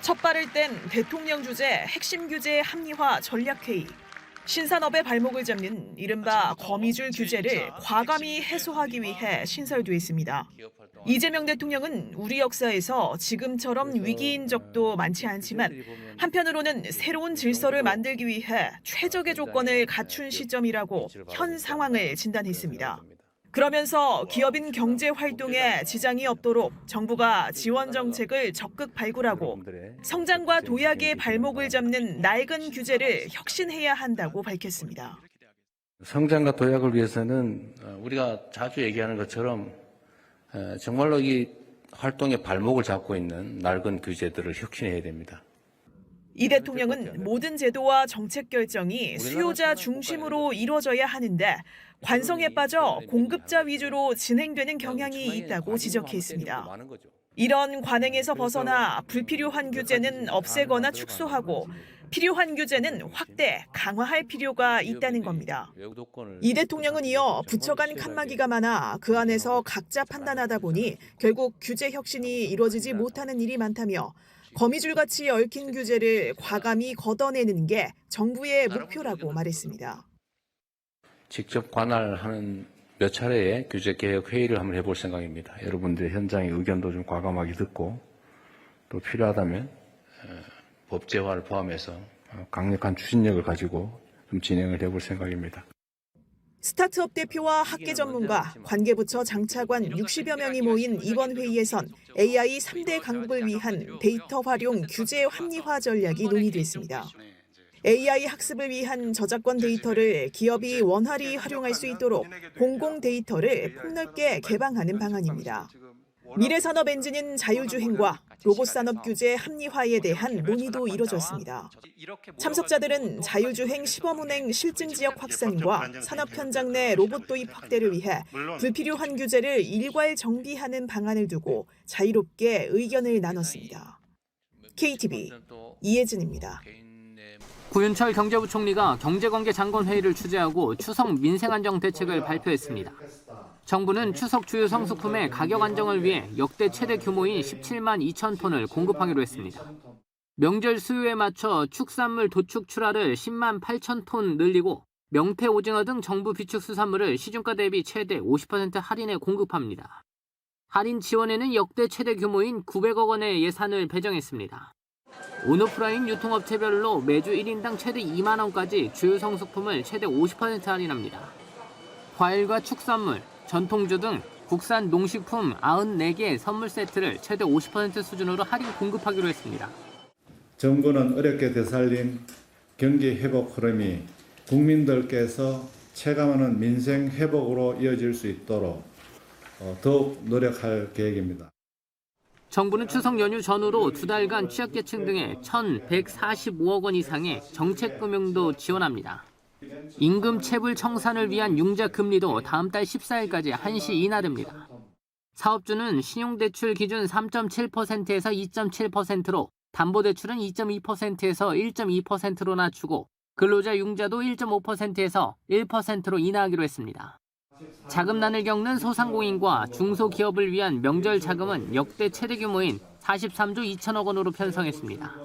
첫 발을 뗀 대통령 주재 핵심 규제 합리화 전략회의. 신산업의 발목을 잡는 이른바 거미줄 규제를 과감히 해소하기 위해 신설됐습니다. 이재명 대통령은 우리 역사에서 지금처럼 위기인 적도 많지 않지만 한편으로는 새로운 질서를 만들기 위해 최적의 조건을 갖춘 시점이라고 현 상황을 진단했습니다. 그러면서 기업인 경제 활동에 지장이 없도록 정부가 지원 정책을 적극 발굴하고 성장과 도약의 발목을 잡는 낡은 규제를 혁신해야 한다고 밝혔습니다. 성장과 도약을 위해서는 우리가 자주 얘기하는 것처럼 정말로 이 활동의 발목을 잡고 있는 낡은 규제들을 혁신해야 됩니다. 이 대통령은 모든 제도와 정책 결정이 수요자 중심으로 이루어져야 하는데 관성에 빠져 공급자 위주로 진행되는 경향이 있다고 지적했습니다. 이런 관행에서 벗어나 불필요한 규제는 없애거나 축소하고 필요한 규제는 확대, 강화할 필요가 있다는 겁니다. 이 대통령은 이어 부처 간 칸막이가 많아 그 안에서 각자 판단하다 보니 결국 규제 혁신이 이루어지지 못하는 일이 많다며 거미줄같이 얽힌 규제를 과감히 걷어내는 게 정부의 목표라고 말했습니다. 직접 관할하는 몇 차례의 규제 개혁 회의를 한번 해볼 생각입니다. 여러분들의 현장의 의견도 좀 과감하게 듣고 또 필요하다면 법제화를 포함해서 강력한 추진력을 가지고 좀 진행을 해볼 생각입니다. 스타트업 대표와 학계 전문가, 관계부처 장차관 60여 명이 모인 이번 회의에선 AI 3대 강국을 위한 데이터 활용 규제 합리화 전략이 논의됐습니다. AI 학습을 위한 저작권 데이터를 기업이 원활히 활용할 수 있도록 공공 데이터를 폭넓게 개방하는 방안입니다. 미래산업 엔진인 자율주행과 로봇산업 규제 합리화에 대한 논의도 이뤄졌습니다. 참석자들은 자율주행 시범운행 실증지역 확산과 산업 현장 내 로봇 도입 확대를 위해 불필요한 규제를 일괄 정비하는 방안을 두고 자유롭게 의견을 나눴습니다. KTV 이혜진입니다. 구윤철 경제부총리가 경제관계장관회의를 주재하고 추석 민생안정 대책을 발표했습니다. 정부는 추석 주요 성수품의 가격 안정을 위해 역대 최대 규모인 17만 2천 톤을 공급하기로 했습니다. 명절 수요에 맞춰 축산물 도축 출하를 10만 8천 톤 늘리고 명태, 오징어 등 정부 비축 수산물을 시중가 대비 최대 50% 할인해 공급합니다. 할인 지원에는 역대 최대 규모인 900억 원의 예산을 배정했습니다. 온오프라인 유통업체별로 매주 1인당 최대 2만 원까지 주요 성수품을 최대 50% 할인합니다. 과일과 축산물, 전통주 등 국산 농식품 94개 선물 세트를 최대 50% 수준으로 할인 공급하기로 했습니다. 정부는 어렵게 되살린 경기 회복 흐름이 국민들께서 체감하는 민생 회복으로 이어질 수 있도록 더욱 노력할 계획입니다. 정부는 추석 연휴 전후로 2달간 취약계층 등에 1,145억 원 이상의 정책금융도 지원합니다. 임금 체불 청산을 위한 융자 금리도 다음 달 14일까지 한시 인하됩니다. 사업주는 신용대출 기준 3.7%에서 2.7%로, 담보대출은 2.2%에서 1.2%로 낮추고 근로자 융자도 1.5%에서 1%로 인하하기로 했습니다. 자금난을 겪는 소상공인과 중소기업을 위한 명절 자금은 역대 최대 규모인 43조 2천억 원으로 편성했습니다.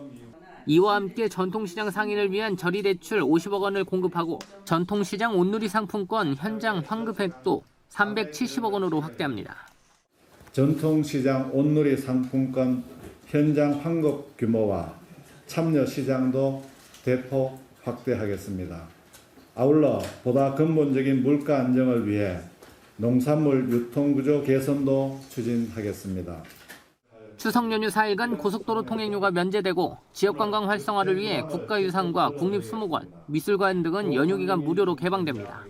이와 함께 전통시장 상인을 위한 저리대출 50억 원을 공급하고 전통시장 온누리 상품권 현장 환급액도 370억 원으로 확대합니다. 전통시장 온누리 상품권 현장 환급 규모와 참여 시장도 대폭 확대하겠습니다. 아울러 보다 근본적인 물가 안정을 위해 농산물 유통구조 개선도 추진하겠습니다. 추석 연휴 4일간 고속도로 통행료가 면제되고 지역관광 활성화를 위해 국가유산과 국립수목원, 미술관 등은 연휴 기간 무료로 개방됩니다.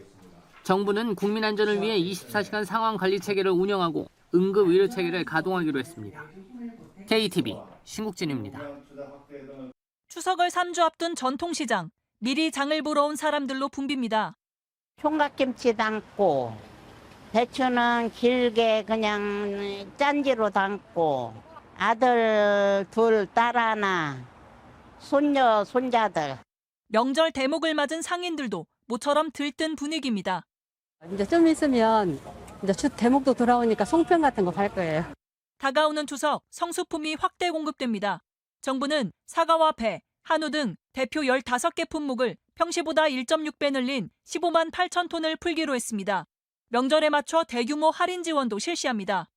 정부는 국민 안전을 위해 24시간 상황관리체계를 운영하고 응급의료체계를 가동하기로 했습니다. KTV 신국진입니다. 추석을 3주 앞둔 전통시장. 미리 장을 보러 온 사람들로 붐빕니다. 총각김치 담고 배추는 길게 그냥 짠지로 담고 아들 둘, 딸 하나, 손녀, 손자들. 명절 대목을 맞은 상인들도 모처럼 들뜬 분위기입니다. 이제 좀 있으면 이제 대목도 돌아오니까 송편 같은 거 팔 거예요. 다가오는 추석, 성수품이 확대 공급됩니다. 정부는 사과와 배, 한우 등 대표 15개 품목을 평시보다 1.6배 늘린 15만 8천 톤을 풀기로 했습니다. 명절에 맞춰 대규모 할인 지원도 실시합니다.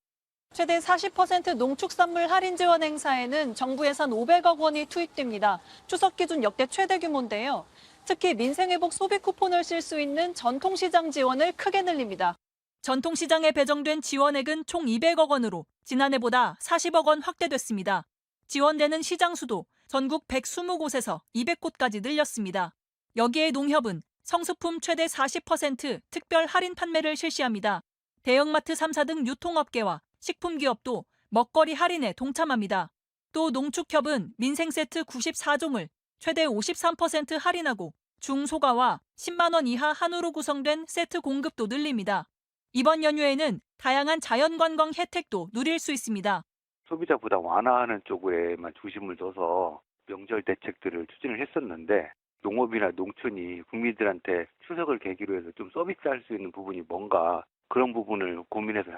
최대 40% 농축산물 할인 지원 행사에는 정부 예산 500억 원이 투입됩니다. 추석 기준 역대 최대 규모인데요. 특히 민생회복 소비 쿠폰을 쓸 수 있는 전통시장 지원을 크게 늘립니다. 전통시장에 배정된 지원액은 총 200억 원으로 지난해보다 40억 원 확대됐습니다. 지원되는 시장 수도 전국 120곳에서 200곳까지 늘렸습니다. 여기에 농협은 성수품 최대 40% 특별 할인 판매를 실시합니다. 대형마트 3사 등 유통업계와 식품기업도 먹거리 할인에 동참합니다. 또 농축협은 민생세트 94종을 최대 53% 할인하고 중소가와 10만 원 이하 한우로 구성된 세트 공급도 늘립니다. 이번 연휴에는 다양한 자연관광 혜택도 누릴 수 있습니다. 소비자 부담 완화하는 쪽에만 중심을 둬서 명절 대책들을 추진을 했었는데 농업이나 농촌이 국민들한테 추석을 계기로 해서 좀 서비스할 수 있는 부분이 뭔가 그런 부분을 고민해서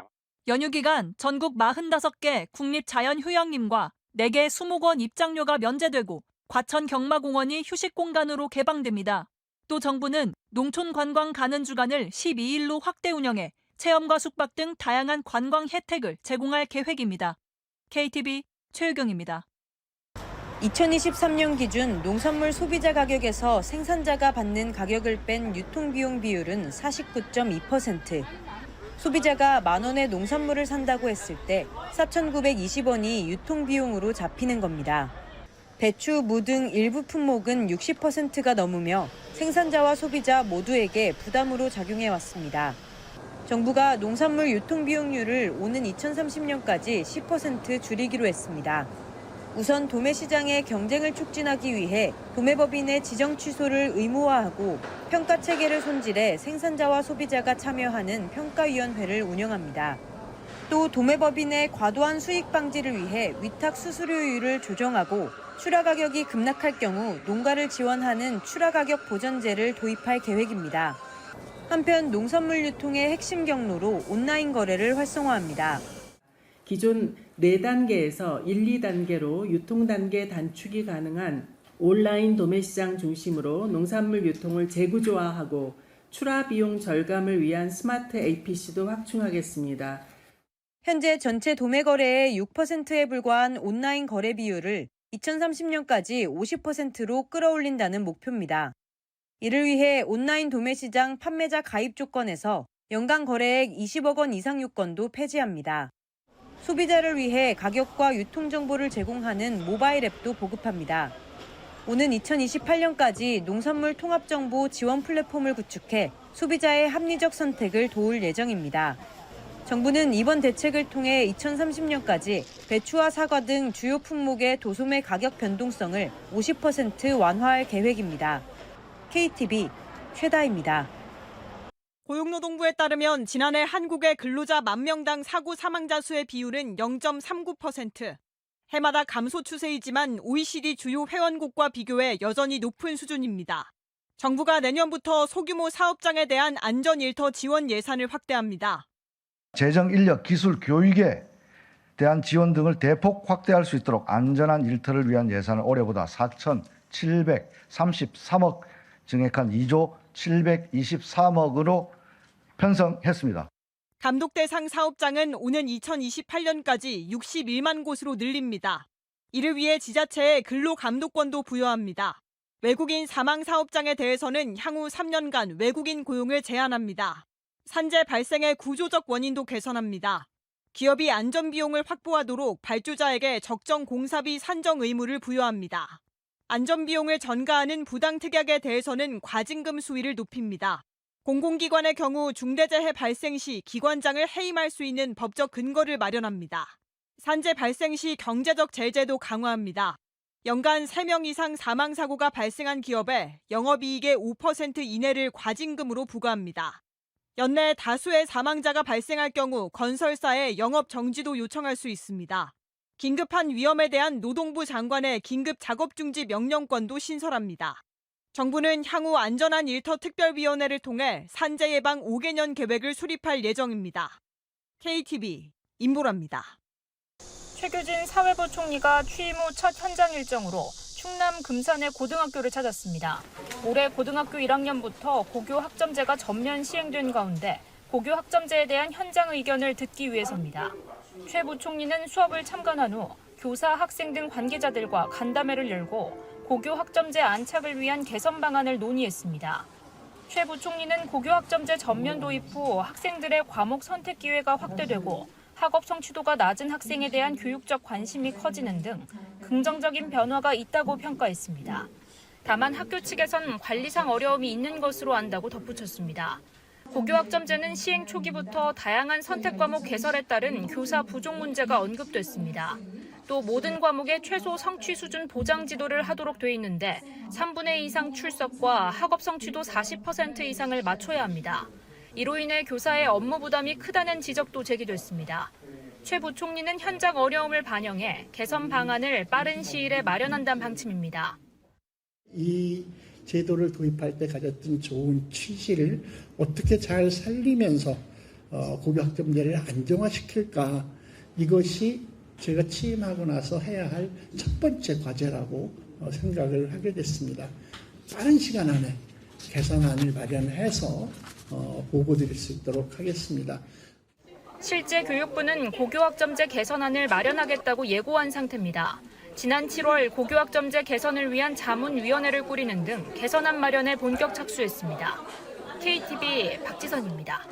연휴 기간 전국 45개 국립자연휴양림과 4개 수목원 입장료가 면제되고 과천 경마공원이 휴식공간으로 개방됩니다. 또 정부는 농촌 관광 가는 주간을 12일로 확대 운영해 체험과 숙박 등 다양한 관광 혜택을 제공할 계획입니다. KTV 최유경입니다. 2023년 기준 농산물 소비자 가격에서 생산자가 받는 가격을 뺀 유통비용 비율은 49.2%. 소비자가 만 원의 농산물을 산다고 했을 때 4,920원이 유통비용으로 잡히는 겁니다. 배추, 무 등 일부 품목은 60%가 넘으며 생산자와 소비자 모두에게 부담으로 작용해왔습니다. 정부가 농산물 유통비용률을 오는 2030년까지 10% 줄이기로 했습니다. 우선 도매시장의 경쟁을 촉진하기 위해 도매법인의 지정 취소를 의무화하고 평가체계를 손질해 생산자와 소비자가 참여하는 평가위원회를 운영합니다. 또 도매법인의 과도한 수익 방지를 위해 위탁 수수료율을 조정하고 출하가격이 급락할 경우 농가를 지원하는 출하가격 보전제를 도입할 계획입니다. 한편 농산물 유통의 핵심 경로로 온라인 거래를 활성화합니다. 기존 4단계에서 1, 2단계로 유통단계 단축이 가능한 온라인 도매시장 중심으로 농산물 유통을 재구조화하고 출하 비용 절감을 위한 스마트 APC도 확충하겠습니다. 현재 전체 도매 거래의 6%에 불과한 온라인 거래 비율을 2030년까지 50%로 끌어올린다는 목표입니다. 이를 위해 온라인 도매시장 판매자 가입 조건에서 연간 거래액 20억 원 이상 요건도 폐지합니다. 소비자를 위해 가격과 유통 정보를 제공하는 모바일 앱도 보급합니다. 오는 2028년까지 농산물 통합정보 지원 플랫폼을 구축해 소비자의 합리적 선택을 도울 예정입니다. 정부는 이번 대책을 통해 2030년까지 배추와 사과 등 주요 품목의 도소매 가격 변동성을 50% 완화할 계획입니다. KTV 최다입니다. 고용노동부에 따르면 지난해 한국의 근로자 10,000명당 사고 사망자 수의 비율은 0.39%. 해마다 감소 추세이지만 OECD 주요 회원국과 비교해 여전히 높은 수준입니다. 정부가 내년부터 소규모 사업장에 대한 안전 일터 지원 예산을 확대합니다. 재정 인력 기술 교육에 대한 지원 등을 대폭 확대할 수 있도록 안전한 일터를 위한 예산을 올해보다 4,733억 증액한 2조 723억으로 편성했습니다. 감독 대상 사업장은 오는 2028년까지 61만 곳으로 늘립니다. 이를 위해 지자체에 근로 감독권도 부여합니다. 외국인 사망 사업장에 대해서는 향후 3년간 외국인 고용을 제한합니다. 산재 발생의 구조적 원인도 개선합니다. 기업이 안전비용을 확보하도록 발주자에게 적정 공사비 산정 의무를 부여합니다. 안전비용을 전가하는 부당특약에 대해서는 과징금 수위를 높입니다. 공공기관의 경우 중대재해 발생 시 기관장을 해임할 수 있는 법적 근거를 마련합니다. 산재 발생 시 경제적 제재도 강화합니다. 연간 3명 이상 사망사고가 발생한 기업에 영업이익의 5% 이내를 과징금으로 부과합니다. 연내 다수의 사망자가 발생할 경우 건설사에 영업 정지도 요청할 수 있습니다. 긴급한 위험에 대한 노동부 장관의 긴급 작업중지 명령권도 신설합니다. 정부는 향후 안전한 일터 특별위원회를 통해 산재 예방 5개년 계획을 수립할 예정입니다. KTV 임보라입니다. 최규진 사회부 총리가 취임 후 첫 현장 일정으로 충남 금산의 고등학교를 찾았습니다. 올해 고등학교 1학년부터 고교 학점제가 전면 시행된 가운데 고교 학점제에 대한 현장 의견을 듣기 위해서입니다. 최 부총리는 수업을 참관한 후 교사, 학생 등 관계자들과 간담회를 열고 고교 학점제 안착을 위한 개선 방안을 논의했습니다. 최 부총리는 고교 학점제 전면 도입 후 학생들의 과목 선택 기회가 확대되고 학업 성취도가 낮은 학생에 대한 교육적 관심이 커지는 등 긍정적인 변화가 있다고 평가했습니다. 다만 학교 측에선 관리상 어려움이 있는 것으로 안다고 덧붙였습니다. 고교 학점제는 시행 초기부터 다양한 선택 과목 개설에 따른 교사 부족 문제가 언급됐습니다. 또 모든 과목에 최소 성취 수준 보장 지도를 하도록 돼 있는데 3분의 2 이상 출석과 학업 성취도 40% 이상을 맞춰야 합니다. 이로 인해 교사의 업무 부담이 크다는 지적도 제기됐습니다. 최 부총리는 현장 어려움을 반영해 개선 방안을 빠른 시일에 마련한다는 방침입니다. 이 제도를 도입할 때 가졌던 좋은 취지를 어떻게 잘 살리면서 고교 학점제를 안정화시킬까, 이것이 제가 취임하고 나서 해야 할 첫 번째 과제라고 생각을 하게 됐습니다. 빠른 시간 안에 개선안을 마련해서 보고드릴 수 있도록 하겠습니다. 실제 교육부는 고교학점제 개선안을 마련하겠다고 예고한 상태입니다. 지난 7월 고교학점제 개선을 위한 자문위원회를 꾸리는 등 개선안 마련에 본격 착수했습니다. KTV 박지선입니다.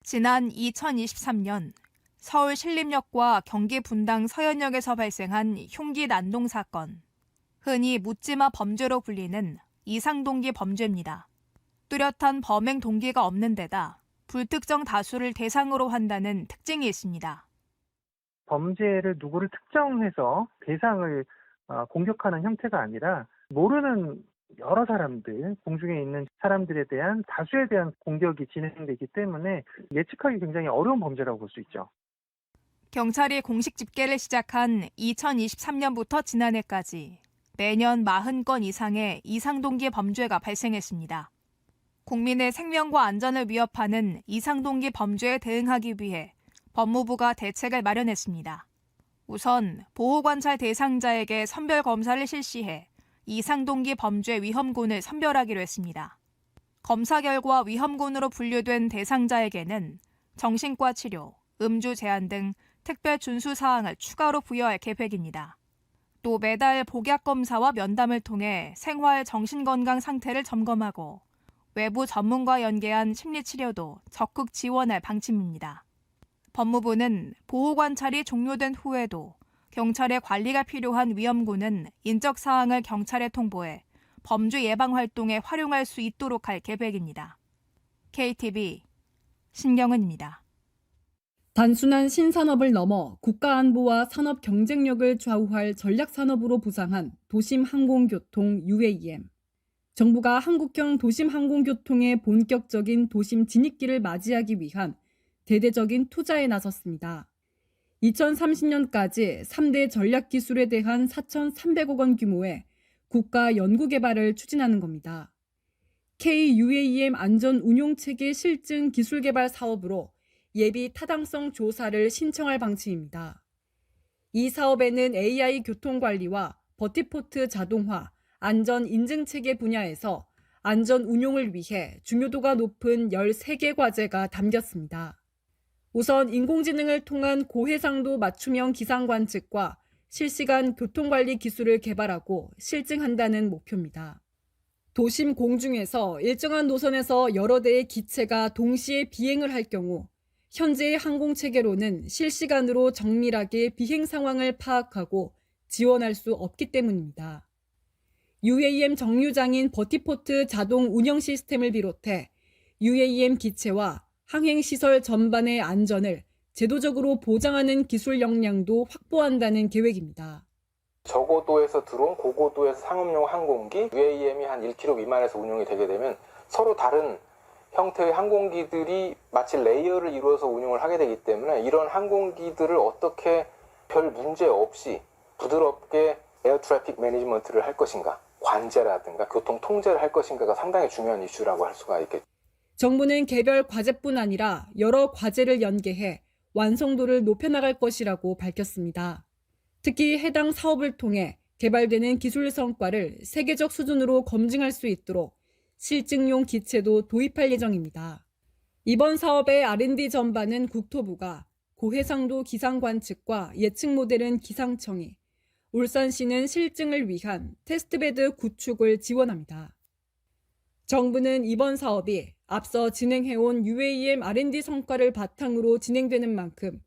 지난 2023년 서울 신림역과 경기 분당 서현역에서 발생한 흉기 난동 사건. 흔히 묻지마 범죄로 불리는 이상동기 범죄입니다. 뚜렷한 범행 동기가 없는 데다 불특정 다수를 대상으로 한다는 특징이 있습니다. 범죄를 누구를 특정해서 대상을 공격하는 형태가 아니라 모르는 여러 사람들, 공중에 있는 사람들에 대한 다수에 대한 공격이 진행되기 때문에 예측하기 굉장히 어려운 범죄라고 볼 수 있죠. 경찰이 공식 집계를 시작한 2023년부터 지난해까지 매년 40건 이상의 이상동기 범죄가 발생했습니다. 국민의 생명과 안전을 위협하는 이상동기 범죄에 대응하기 위해 법무부가 대책을 마련했습니다. 우선 보호관찰 대상자에게 선별검사를 실시해 이상동기 범죄 위험군을 선별하기로 했습니다. 검사 결과 위험군으로 분류된 대상자에게는 정신과 치료, 음주 제한 등 특별 준수 사항을 추가로 부여할 계획입니다. 또 매달 복약 검사와 면담을 통해 생활 정신건강 상태를 점검하고 외부 전문가 연계한 심리치료도 적극 지원할 방침입니다. 법무부는 보호관찰이 종료된 후에도 경찰의 관리가 필요한 위험군은 인적 사항을 경찰에 통보해 범죄 예방 활동에 활용할 수 있도록 할 계획입니다. KTV 신경은입니다. 단순한 신산업을 넘어 국가안보와 산업 경쟁력을 좌우할 전략산업으로 부상한 도심항공교통 UAM. 정부가 한국형 도심항공교통의 본격적인 도심 진입기를 맞이하기 위한 대대적인 투자에 나섰습니다. 2030년까지 3대 전략기술에 대한 4,300억 원 규모의 국가 연구개발을 추진하는 겁니다. K-UAM 안전운용체계 실증 기술개발 사업으로 예비 타당성 조사를 신청할 방침입니다. 이 사업에는 AI 교통관리와 버티포트 자동화, 안전인증체계 분야에서 안전운용을 위해 중요도가 높은 13개 과제가 담겼습니다. 우선 인공지능을 통한 고해상도 맞춤형 기상관측과 실시간 교통관리 기술을 개발하고 실증한다는 목표입니다. 도심 공중에서 일정한 노선에서 여러 대의 기체가 동시에 비행을 할 경우 현재의 항공체계로는 실시간으로 정밀하게 비행 상황을 파악하고 지원할 수 없기 때문입니다. UAM 정류장인 버티포트 자동 운영 시스템을 비롯해 UAM 기체와 항행시설 전반의 안전을 제도적으로 보장하는 기술 역량도 확보한다는 계획입니다. 저고도에서 드론, 고고도에서 상업용 항공기, UAM이 한 1km 미만에서 운용이 되게 되면 서로 다른 형태의 항공기들이 마치 레이어를 이루어서 운용을 하게 되기 때문에 이런 항공기들을 어떻게 별 문제 없이 부드럽게 에어 트래픽 매니지먼트를 할 것인가, 관제라든가 교통 통제를 할 것인가가 상당히 중요한 이슈라고 할 수가 있겠죠. 정부는 개별 과제뿐 아니라 여러 과제를 연계해 완성도를 높여나갈 것이라고 밝혔습니다. 특히 해당 사업을 통해 개발되는 기술 성과를 세계적 수준으로 검증할 수 있도록 실증용 기체도 도입할 예정입니다. 이번 사업의 R&D 전반은 국토부가, 고해상도 기상 관측과 예측 모델은 기상청이, 울산시는 실증을 위한 테스트베드 구축을 지원합니다. 정부는 이번 사업이 앞서 진행해온 UAM R&D 성과를 바탕으로 진행되는 만큼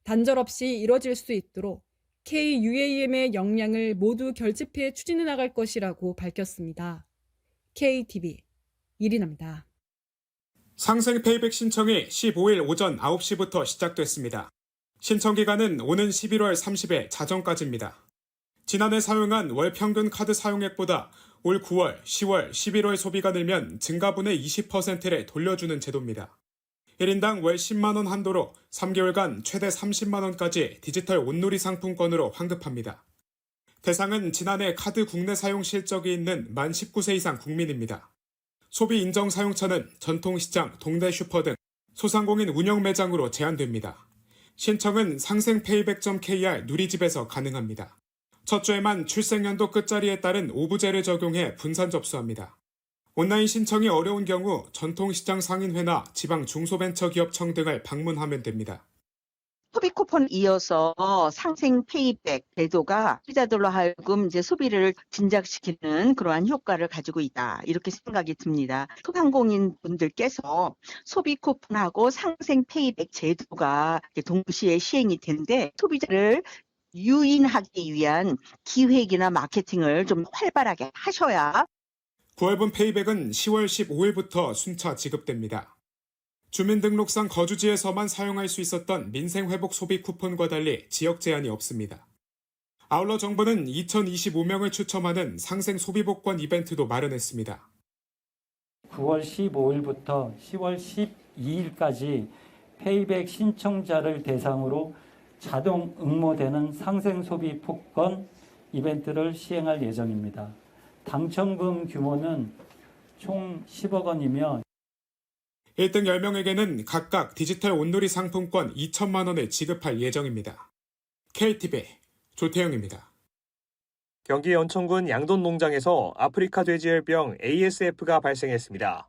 단절 없이 이뤄질 수 있도록 KUAM의 역량을 모두 결집해 추진해 나갈 것이라고 밝혔습니다. KTV 이리나입니다. 상생 페이백 신청이 15일 오전 9시부터 시작됐습니다. 신청 기간은 오는 11월 30일 자정까지입니다. 지난해 사용한 월 평균 카드 사용액보다 올 9월, 10월, 11월 소비가 늘면 증가분의 20%를 돌려주는 제도입니다. 1인당 월 10만 원 한도로 3개월간 최대 30만 원까지 디지털 온누리 상품권으로 환급합니다. 대상은 지난해 카드 국내 사용 실적이 있는 만 19세 이상 국민입니다. 소비 인정 사용처는 전통시장, 동네 슈퍼 등 소상공인 운영 매장으로 제한됩니다. 신청은 상생페이백.kr 누리집에서 가능합니다. 첫 주에만 출생연도 끝자리에 따른 오부제를 적용해 분산 접수합니다. 온라인 신청이 어려운 경우 전통시장 상인회나 지방 중소벤처기업청 등을 방문하면 됩니다. 소비 쿠폰 이어서 상생 페이백 제도가 소비자들로 하여금 이제 소비를 진작시키는 그러한 효과를 가지고 있다. 이렇게 생각이 듭니다. 소상공인 분들께서 소비 쿠폰하고 상생 페이백 제도가 동시에 시행이 되는데 소비자를 유인하기 위한 기획이나 마케팅을 좀 활발하게 하셔야 9월분 페이백은 10월 15일부터 순차 지급됩니다. 주민등록상 거주지에서만 사용할 수 있었던 민생회복 소비 쿠폰과 달리 지역 제한이 없습니다. 아울러 정부는 2025명을 추첨하는 상생 소비복권 이벤트도 마련했습니다. 9월 15일부터 10월 12일까지 페이백 신청자를 대상으로 자동 응모되는 상생 소비 복권 이벤트를 시행할 예정입니다. 당첨금 규모는 총 10억 원이며 1등 10명에게는 각각 디지털 온누리 상품권 2천만 원을 지급할 예정입니다. KTV 조태영입니다. 경기 연천군 양돈 농장에서 아프리카 돼지열병 ASF가 발생했습니다.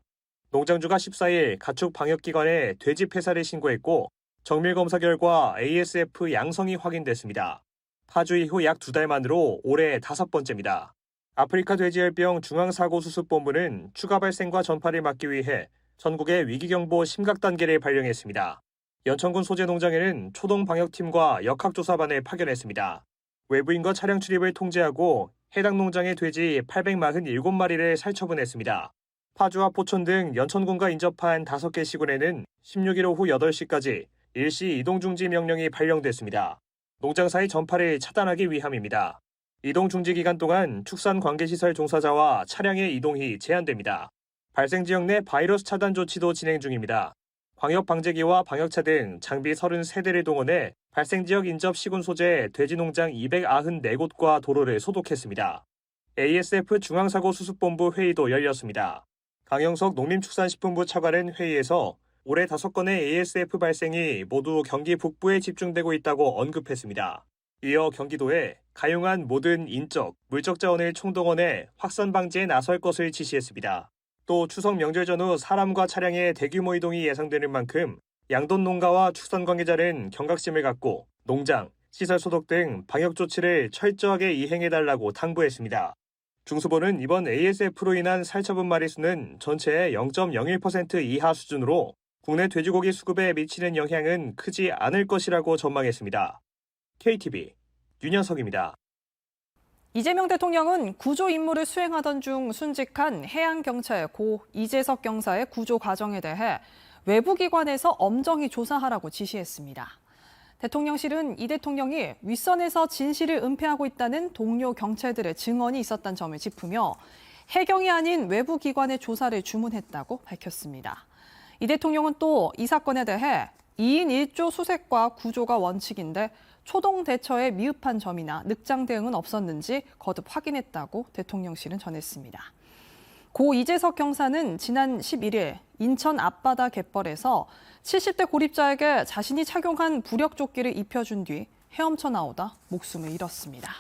농장주가 14일 가축 방역기관에 돼지 폐사를 신고했고 정밀검사 결과 ASF 양성이 확인됐습니다. 파주 이후 약 2달 만으로 올해 5번째입니다. 아프리카 돼지열병 중앙사고수습본부는 추가 발생과 전파를 막기 위해 전국에 위기경보 심각 단계를 발령했습니다. 연천군 소재 농장에는 초동방역팀과 역학조사반을 파견했습니다. 외부인과 차량 출입을 통제하고 해당 농장의 돼지 847마리를 살처분했습니다. 파주와 포천 등 연천군과 인접한 5개 시군에는 16일 오후 8시까지 일시 이동중지 명령이 발령됐습니다. 농장사의 전파를 차단하기 위함입니다. 이동중지 기간 동안 축산관계시설 종사자와 차량의 이동이 제한됩니다. 발생 지역 내 바이러스 차단 조치도 진행 중입니다. 광역방제기와 방역차 등 장비 33대를 동원해 발생 지역 인접 시군 소재 돼지농장 294곳과 도로를 소독했습니다. ASF 중앙사고수습본부 회의도 열렸습니다. 강영석 농림축산식품부 차관은 회의에서 올해 5건의 ASF 발생이 모두 경기 북부에 집중되고 있다고 언급했습니다. 이어 경기도에 가용한 모든 인적, 물적 자원을 총동원해 확산 방지에 나설 것을 지시했습니다. 또 추석 명절 전후 사람과 차량의 대규모 이동이 예상되는 만큼 양돈 농가와 축산 관계자는 경각심을 갖고 농장, 시설 소독 등 방역 조치를 철저하게 이행해달라고 당부했습니다. 중수본은 이번 ASF로 인한 살처분 마리수는 전체의 0.01% 이하 수준으로 국내 돼지고기 수급에 미치는 영향은 크지 않을 것이라고 전망했습니다. KTV 윤현석입니다. 이재명 대통령은 구조 임무를 수행하던 중 순직한 해양경찰 고 이재석 경사의 구조 과정에 대해 외부 기관에서 엄정히 조사하라고 지시했습니다. 대통령실은 이 대통령이 윗선에서 진실을 은폐하고 있다는 동료 경찰들의 증언이 있었다는 점을 짚으며 해경이 아닌 외부 기관의 조사를 주문했다고 밝혔습니다. 이 대통령은 또 이 사건에 대해 2인 1조 수색과 구조가 원칙인데 초동 대처에 미흡한 점이나 늑장 대응은 없었는지 거듭 확인했다고 대통령실은 전했습니다. 고 이재석 경사는 지난 11일 인천 앞바다 갯벌에서 70대 고립자에게 자신이 착용한 부력조끼를 입혀준 뒤 헤엄쳐 나오다 목숨을 잃었습니다.